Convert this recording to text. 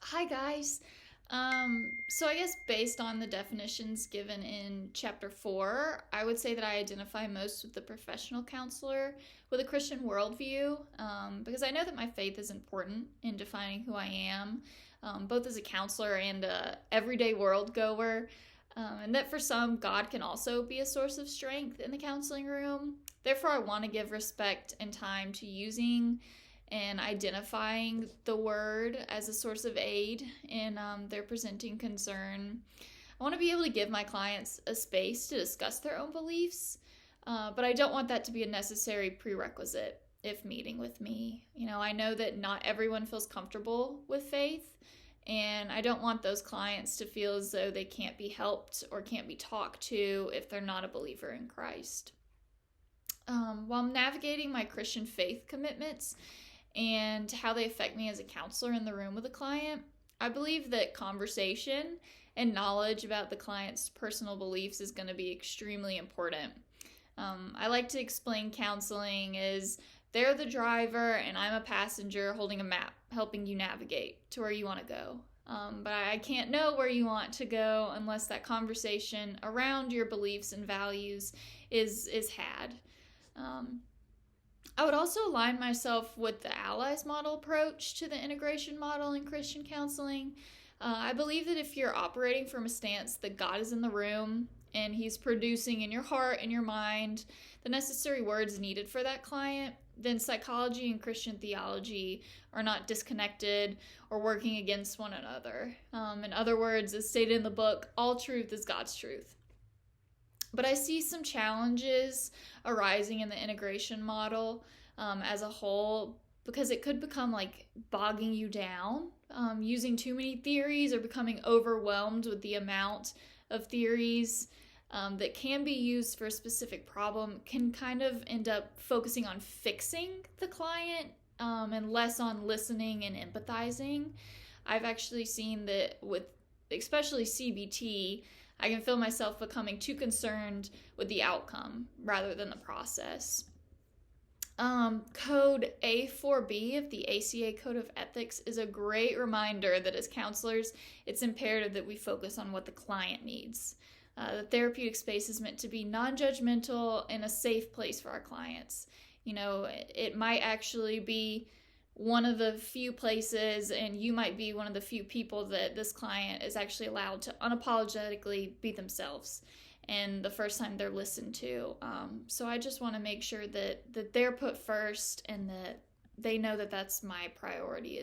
Hi, guys. So I guess based on the definitions given in chapter 4, I would say that I identify most with the professional counselor with a Christian worldview, because I know that my faith is important in defining who I am, both as a counselor and a everyday world goer, and that for some, God can also be a source of strength in the counseling room. Therefore, I want to give respect and time to using and identifying the word as a source of aid in their presenting concern. I want to be able to give my clients a space to discuss their own beliefs, but I don't want that to be a necessary prerequisite if meeting with me. I know that not everyone feels comfortable with faith, and I don't want those clients to feel as though they can't be helped or can't be talked to if they're not a believer in Christ. While I'm navigating my Christian faith commitments and how they affect me as a counselor in the room with a client, I believe that conversation and knowledge about the client's personal beliefs is going to be extremely important. I like to explain counseling as they're the driver and I'm a passenger holding a map, helping you navigate to where you want to go. But I can't know where you want to go unless that conversation around your beliefs and values is had. I would also align myself with the allies model approach to the integration model in Christian counseling. I believe that if you're operating from a stance that God is in the room and He's producing in your heart and your mind the necessary words needed for that client, then psychology and Christian theology are not disconnected or working against one another. In other words, as stated in the book, all truth is God's truth. But I see some challenges arising in the integration model as a whole because it could become like bogging you down, using too many theories or becoming overwhelmed with the amount of theories that can be used for a specific problem can kind of end up focusing on fixing the client and less on listening and empathizing. I've actually seen that with especially CBT, I can feel myself becoming too concerned with the outcome rather than the process. Code A4B of the ACA Code of Ethics is a great reminder that as counselors, it's imperative that we focus on what the client needs. The therapeutic space is meant to be non-judgmental and a safe place for our clients. It might actually be one of the few places, and you might be one of the few people that this client is actually allowed to unapologetically be themselves and the first time they're listened to. So I just want to make sure that they're put first and that they know that that's my priority